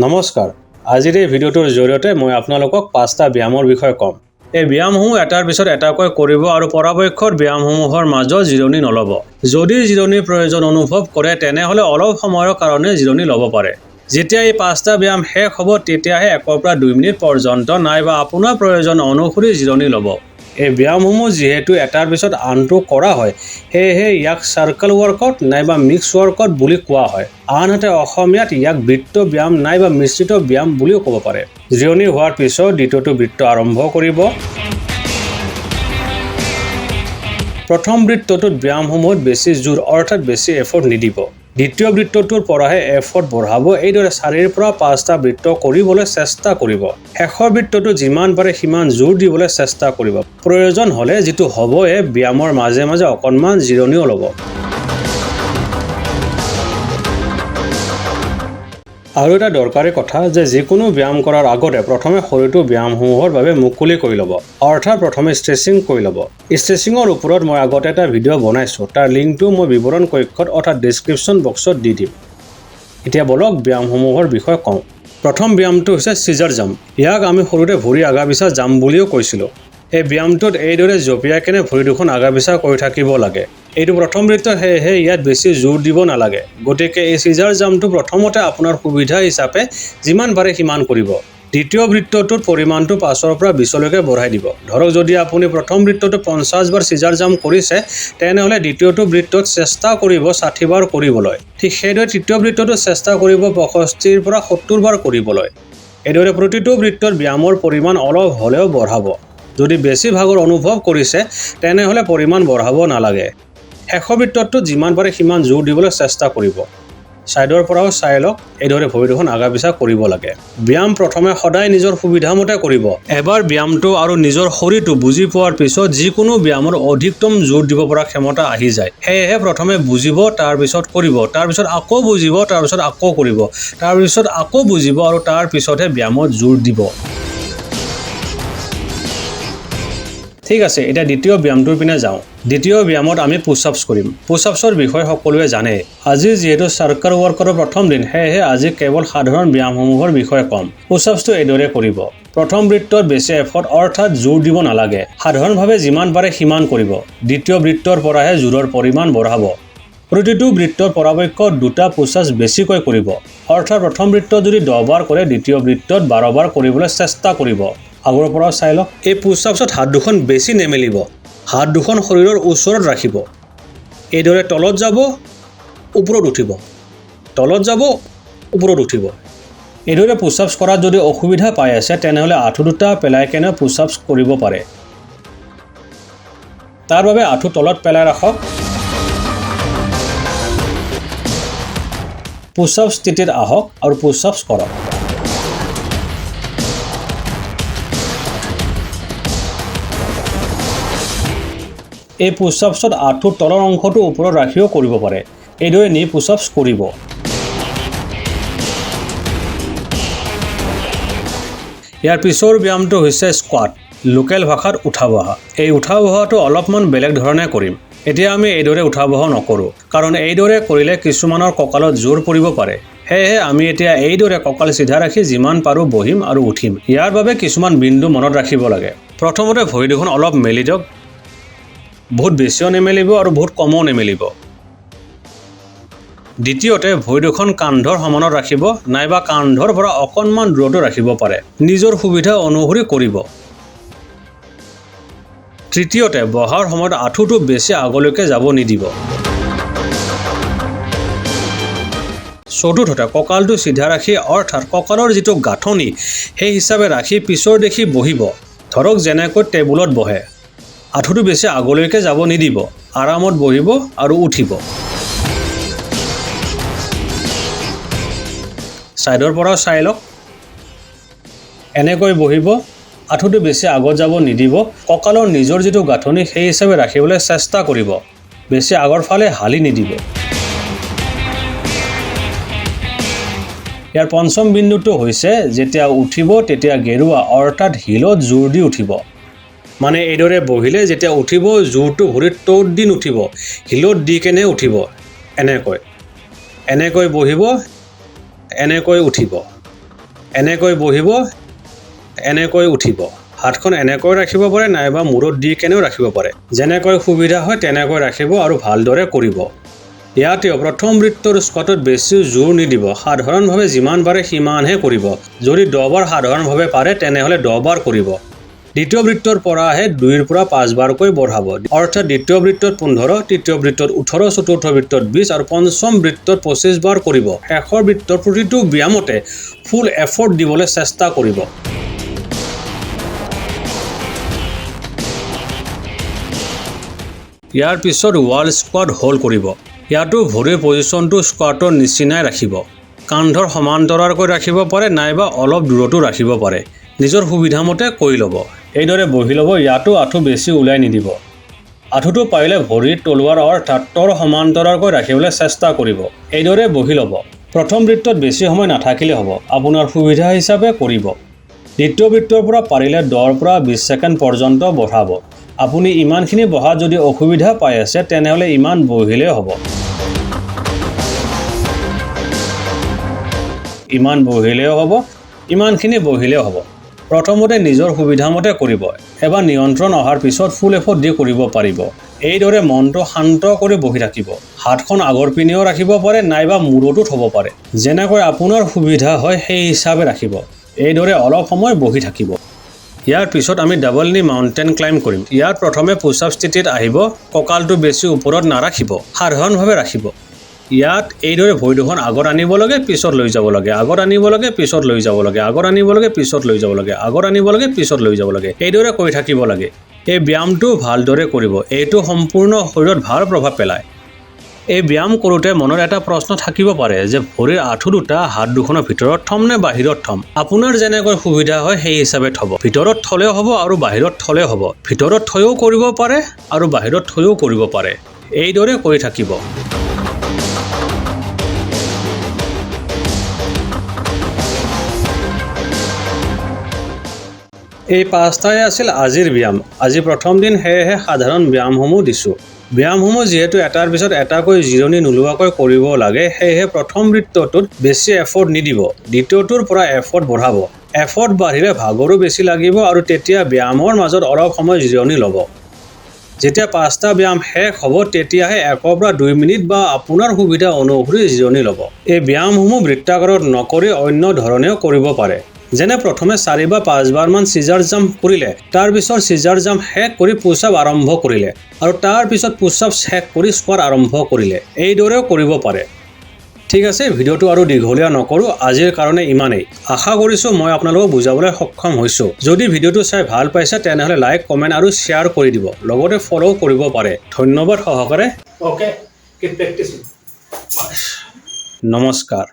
নমস্কাৰ আজিৰ এই ভিডিঅ'টোৰ জৰিয়তে মই আপোনালোকক 5টা ব্যায়ামৰ বিষয়ে ক'ম। এই ব্যায়ামসমূহ এটাৰ পিছত এটাকৈ কৰিব আৰু পৰাপক্ষত ব্যায়ামসমূহৰ মাজত জিৰণি নল'ব। যদি জিৰণিৰ প্ৰয়োজন অনুভৱ কৰে তেনেহ'লে অলপ সময়ৰ কাৰণে জিৰণি ল'ব পাৰে। যেতিয়া এই 5টা ব্যায়াম শেষ হ'ব তেতিয়াহে 1 পৰা 2 মিনিট পৰ্যন্ত নাইবা আপোনাৰ প্ৰয়োজন অনুসৰি জিৰণি ল'ব। এই ব্যায়ামসমূহ যিহেতু এটাৰ পিছত আনটো কৰা হয় সেয়েহে ইয়াক সাৰ্কেল ৱৰ্কআউট নাইবা মিক্স ৱৰ্কআউট বুলি কোৱা হয়। আনহাতে অসমীয়াত ইয়াক বৃত্ত ব্যায়াম নাইবা মিশ্ৰিত ব্যায়াম বুলিও ক'ব পাৰে। জিৰণি হোৱাৰ পিছত দ্বিতীয়টো বৃত্ত আৰম্ভ কৰিব। প্ৰথম বৃত্তটোত ব্যায়ামসমূহত বেছি জোৰ অৰ্থাৎ বেছি এফৰ্ট নিদিব। দ্বিতীয় বৃত্তটোৰ পৰাহে এফৰ্ট বঢ়াব। এইদৰে 4 পৰা 5টা বৃত্ত কৰিবলৈ চেষ্টা কৰিব। শেষৰ বৃত্তটো যিমান পাৰে সিমান জোৰ দিবলৈ চেষ্টা কৰিব। প্ৰয়োজন হ'লে যিটো হ'বয়ে ব্যায়ামৰ মাজে মাজে অকণমান জিৰণিও ল'ব। আৰু এটা দৰকাৰী কথা যে যিকোনো ব্যায়াম কৰাৰ আগতে প্ৰথমে শৰীৰটো ব্যায়ামসমূহৰ বাবে মুকলি কৰি ল'ব। অৰ্থাৎ প্ৰথমে ষ্ট্ৰেচিং কৰি ল'ব। ষ্ট্ৰেচিঙৰ ওপৰত মই আগতে এটা ভিডিঅ' বনাইছোঁ, তাৰ লিংকটো মই বিৱৰণ কক্ষত অৰ্থাৎ ডেছক্ৰিপশ্যন বক্সত দি দিম। এতিয়া বলক ব্যায়ামসমূহৰ বিষয়ে কওঁ। প্ৰথম ব্যায়ামটো হৈছে চিজাৰ জাম্প। ইয়াক আমি সৰুতে ভৰি আগাপিছা জাম্প বুলিও কৈছিলোঁ। এই ব্যায়ামটোত এইদৰে জঁপিয়াই কেনে ভৰি দুখন আগাপিছা কৰি থাকিব লাগে। এইটো প্ৰথম বৃত্ত সেয়েহে ইয়াত বেছি জোৰ দিব নালাগে। গতিকে এই চিজাৰ জাম্পটো প্ৰথমতে আপোনাৰ সুবিধা হিচাপে যিমান পাৰে সিমান কৰিব। দ্বিতীয় বৃত্তটোৰ পৰিমাণটো 5 পৰা 20লৈকে বঢ়াই দিব। ধৰক যদি আপুনি প্ৰথম বৃত্তটো 50 বাৰ চিজাৰ জাম্প কৰিছে তেনেহ'লে দ্বিতীয়টো বৃত্তত চেষ্টা কৰিব 60 বাৰ কৰিবলৈ। ঠিক সেইদৰে তৃতীয় বৃত্তটো চেষ্টা কৰিব 65 পৰা 70 বাৰ কৰিবলৈ। এইদৰে প্ৰতিটো বৃত্তৰ ব্যায়ামৰ পৰিমাণ অলপ হ'লেও বঢ়াব। যদি বেছি ভাগৰ অনুভৱ কৰিছে তেনেহ'লে পৰিমাণ বঢ়াব নালাগে। শেষৰ বৃত্তটো যিমান পাৰে সিমান জোৰ দিবলৈ চেষ্টা কৰিব। ছাইডৰ পৰাও চাই লওক। এইদৰে ভৰি দুখন আগাপিছা কৰিব লাগে। ব্যায়াম প্ৰথমে সদায় নিজৰ সুবিধামতে কৰিব। এবাৰ ব্যায়ামটো আৰু নিজৰ শৰীৰটো বুজি পোৱাৰ পিছত যিকোনো ব্যায়ামৰ অধিকতম জোৰ দিব পৰা ক্ষমতা আহি যায়। সেয়েহে প্ৰথমে বুজিব, তাৰপিছত কৰিব, তাৰপিছত আকৌ বুজিব, তাৰপিছত আকৌ কৰিব, তাৰপিছত আকৌ বুজিব আৰু তাৰ পিছতহে ব্যায়ামত জোৰ দিব। ঠিক আছে, এতিয়া দ্বিতীয় ব্যায়ামটোৰ পিনে যাওঁ। দ্বিতীয় ব্যায়ামত আমি পুছ-আপছ কৰিম। পুছ-আপছৰ বিষয়ে সকলোৱে জানে। আজি যিহেতু চাৰ্কেল ৱৰ্কআউটৰ প্ৰথম দিন সেয়েহে আজি কেৱল সাধাৰণ ব্যায়ামসমূহৰ বিষয়ে ক'ম। পুছ-আপছটো এইদৰে কৰিব। প্ৰথম বৃত্তত বেছি এফৰ্ট অৰ্থাৎ জোৰ দিব নালাগে। সাধাৰণভাৱে যিমান পাৰে সিমান কৰিব। দ্বিতীয় বৃত্তৰ পৰাহে জোৰৰ পৰিমাণ বঢ়াব। প্ৰতিটো বৃত্তৰ পৰাপক্ষত 2টা পুছ-আপছ বেছিকৈ কৰিব। অৰ্থাৎ প্ৰথম বৃত্তত যদি 10 বাৰ কৰে দ্বিতীয় বৃত্তত 12 বাৰ কৰিবলৈ চেষ্টা কৰিব। আগৰ পৰা চাই লওক। এই পুছ-আপছত হাত দুখন বেছি নেমেলিব। হাত দুখন শৰীৰৰ ওচৰত ৰাখিব। এইদৰে তলত যাব, ওপৰত উঠিব, তলত যাব, ওপৰত উঠিব। এইদৰে পুছ-আপছ কৰাত যদি অসুবিধা পাই আছে তেনেহ'লে আঁঠু দুটা পেলাই কেনে পুছ-আপছ কৰিব পাৰে। তাৰ বাবে আঁঠু তলত পেলাই ৰাখক। পুছ-আপছ স্থিতিত আহক আৰু পুছ-আপছ কৰক। এই পুছ-আপছত আঁঠুৰ তলৰ অংশটো ওপৰত ৰাখিও কৰিব পাৰে। এইদৰে নি পুছ-আপছ কৰিব। ইয়াৰ পিছৰ ব্যায়ামটো হৈছে স্কোৱাট, লোকেল ভাষাত উঠা বহা। এই উঠা বহাটো অলপমান বেলেগ ধৰণে কৰিম। এতিয়া আমি এইদৰে উঠা বহা নকৰোঁ, কাৰণ এইদৰে কৰিলে কিছুমানৰ কঁকালত জোৰ পৰিব পাৰে। সেয়েহে আমি এতিয়া এইদৰে কঁকাল চিধা ৰাখি যিমান পাৰোঁ বহিম আৰু উঠিম। ইয়াৰ বাবে কিছুমান বিন্দু মনত ৰাখিব লাগে। প্ৰথমতে ভৰি দুখন অলপ মেলি দিয়ক। বহুত বেছিও নেমেলিব আৰু বহুত কমো নেমেলিব। দ্বিতীয়তে ভৰি দুখন কান্ধৰ সমানত ৰাখিব নাইবা কান্ধৰ পৰা অকণমান দূৰতো ৰাখিব পাৰে। নিজৰ সুবিধা অনুসৰি কৰিব। তৃতীয়তে বহাৰ সময়ত আঁঠুটো বেছি আগলৈকে যাব নিদিব। চতুৰ্থতে কঁকালটো চিধা ৰাখি অৰ্থাৎ কঁকালৰ যিটো গাঁথনি সেই হিচাপে ৰাখি পিছৰ দেখি বহিব। ধৰক যেনেকৈ টেবুলত বহে। আঁঠুটো বেছি আগলৈকে যাব নিদিব। আৰামত বহিব আৰু উঠিব। ছাইডৰ পৰাও চাই লওক। এনেকৈ বহিব। আঁঠুটো বেছি আগত যাব নিদিব। কঁকালৰ নিজৰ যিটো গাঁথনি সেই হিচাপে ৰাখিবলৈ চেষ্টা কৰিব। বেছি আগৰ ফালে হালি নিদিব। ইয়াৰ পঞ্চম বিন্দুটো হৈছে যেতিয়া উঠিব তেতিয়া গেৰুৱা অৰ্থাৎ হিলত জোৰ দি উঠিব। মানে এইদৰে বহিলে যেতিয়া উঠিব জোৰটো ভৰিত ত'ত দি নুঠিব, হিলত দি কেনে উঠিব। এনেকৈ বহিব, এনেকৈ উঠিব। এনেকৈ বহিব, এনেকৈ উঠিব। হাতখন এনেকৈ ৰাখিব পাৰে নাইবা মূৰত দি কেনেও ৰাখিব পাৰে। যেনেকৈ সুবিধা হয় তেনেকৈ ৰাখিব আৰু ভালদৰে কৰিব। ইয়াতেও প্ৰথম বৃত্তৰ স্কোৱাটত বেছি জোৰ নিদিব। সাধাৰণভাৱে যিমান পাৰে সিমানহে কৰিব। যদি 10 বাৰ সাধাৰণভাৱে পাৰে তেনেহ'লে 10 বাৰ কৰিব। দ্বিতীয় বৃত্তৰ পৰাহে 2ৰ পৰা 5 বাৰকৈ বঢ়াব। অৰ্থাৎ দ্বিতীয় বৃত্তত 15, তৃতীয় বৃত্তত 18, চতুৰ্থ বৃত্তত 20 আৰু পঞ্চম বৃত্তত 25 বাৰ কৰিব। শেষৰ বৃত্তৰ প্ৰতিটো ব্যায়ামতে ফুল এফৰ্ট দিবলৈ চেষ্টা কৰিব। ইয়াৰ পিছত ৱাল স্কোৱাট হোল্ড কৰিব। ইয়াতো ভৰিৰ পজিশ্যনটো স্কোৱাটৰ নিচিনাই ৰাখিব। কান্ধৰ সমান্তৰালকৈ ৰাখিব পাৰে নাইবা অলপ দূৰতো ৰাখিব পাৰে। নিজৰ সুবিধামতে কৰি ল'ব। এইদৰে বহি ল'ব। ইয়াতো আঁঠু বেছি ওলাই নিদিব। আঁঠুটো পাৰিলে ভৰিৰ তলুৱাৰ অৰ্থাৎ তৰ সমান্তৰালকৈ ৰাখিবলৈ চেষ্টা কৰিব। এইদৰে বহি ল'ব। প্ৰথম বৃত্তত বেছি সময় নাথাকিলে হ'ব। আপোনাৰ সুবিধা হিচাপে কৰিব। দ্বিতীয় বৃত্তৰ পৰা পাৰিলে 10ৰ পৰা 20 ছেকেণ্ড পৰ্যন্ত বঢ়াব। আপুনি ইমানখিনি বহাত যদি অসুবিধা পাই আছে তেনেহ'লে ইমান বহিলেই হ'ব। ইমান বহিলেও হ'ব, ইমানখিনি বহিলেও হ'ব। প্ৰথমতে নিজৰ সুবিধামতে কৰিব। এবাৰ নিয়ন্ত্ৰণ অহাৰ পিছত ফুল এফৰ্ট দি কৰিব পাৰিব। এইদৰে মনটো শান্ত কৰি বহি থাকিব। হাতখন আগৰ পিনেও ৰাখিব পাৰে নাইবা মূৰতো থ'ব পাৰে। যেনেকৈ আপোনাৰ সুবিধা হয় সেই হিচাপে ৰাখিব। এইদৰে অলপ সময় বহি থাকিব। ইয়াৰ পিছত আমি ডাবল নি মাউণ্টেন ক্লাইম্ব কৰিম। ইয়াত প্ৰথমে পুছ আপ স্থিতিত আহিব। কঁকালটো বেছি ওপৰত নাৰাখিব, সাধাৰণভাৱে ৰাখিব। ইয়াত এইদৰে ভৰি দুখন আগত আনিব লাগে, পিছত লৈ যাব লাগে, আগত আনিব লাগে, পিছত লৈ যাব লাগে, আগত আনিব লাগে, পিছত লৈ যাব লাগে, আগত আনিব লাগে, পিছত লৈ যাব লাগে। এইদৰে কৰি থাকিব লাগে। এই ব্যায়ামটো ভালদৰে কৰিব। এইটো সম্পূৰ্ণ শৰীৰত ভাল প্ৰভাৱ পেলায়। এই ব্যায়াম কৰোঁতে মনত এটা প্ৰশ্ন থাকিব পাৰে যে ভৰিৰ আঁঠু দুটা হাত দুখনৰ ভিতৰত থ'ম নে বাহিৰত থ'ম। আপোনাৰ যেনেকৈ সুবিধা হয় সেই হিচাপে থ'ব। ভিতৰত থ'লেও হ'ব আৰু বাহিৰত থ'লেও হ'ব। ভিতৰত থৈও কৰিব পাৰে আৰু বাহিৰত থৈও কৰিব পাৰে। এইদৰে কৰি থাকিব। এই 5টাই আছিল আজিৰ ব্যায়াম। আজি প্ৰথম দিন সেয়েহে সাধাৰণ ব্যায়ামসমূহ দিছোঁ। ব্যায়ামসমূহ যিহেতু এটাৰ পিছত এটাকৈ জিৰণি নোলোৱাকৈ কৰিব লাগে সেয়েহে প্ৰথম বৃত্তটোত বেছি এফৰ্ট নিদিব। দ্বিতীয়টোৰ পৰা এফৰ্ট বঢ়াব। এফৰ্ট বাঢ়িলে ভাগৰো বেছি লাগিব আৰু তেতিয়া ব্যায়ামৰ মাজত অলপ সময় জিৰণি ল'ব। যেতিয়া 5টা ব্যায়াম শেষ হ'ব তেতিয়াহে 1 পৰা 2 মিনিট বা আপোনাৰ সুবিধা অনুসৰি জিৰণি ল'ব। এই ব্যায়ামসমূহ বৃত্তাকাৰত নকৰি অন্য ধৰণেও কৰিব পাৰে। যেনে প্ৰথমে 4 বা 5 বাৰমান চিজাৰ জাম্প কৰিলে, তাৰ পিছত চিজাৰ জাম্প শেষ কৰি পুছ আপ আৰম্ভ কৰিলে আৰু তাৰ পিছত পুছ আপ শেষ কৰি স্কোৱাট আৰম্ভ কৰিলে। এইদৰেও কৰিব পাৰে। ঠিক আছে, ভিডিঅ'টো আৰু দীঘলীয়া নকৰোঁ। আজিৰ কাৰণে ইমানেই। আশা কৰিছোঁ মই আপোনালোকক বুজাবলৈ সক্ষম হৈছোঁ। যদি ভিডিঅ'টো চাই ভাল পাইছে তেনেহ'লে লাইক, কমেণ্ট আৰু শ্বেয়াৰ কৰি দিব। লগতে ফ'ল' কৰিব পাৰে। ধন্যবাদ সহকাৰে। নমস্কাৰ।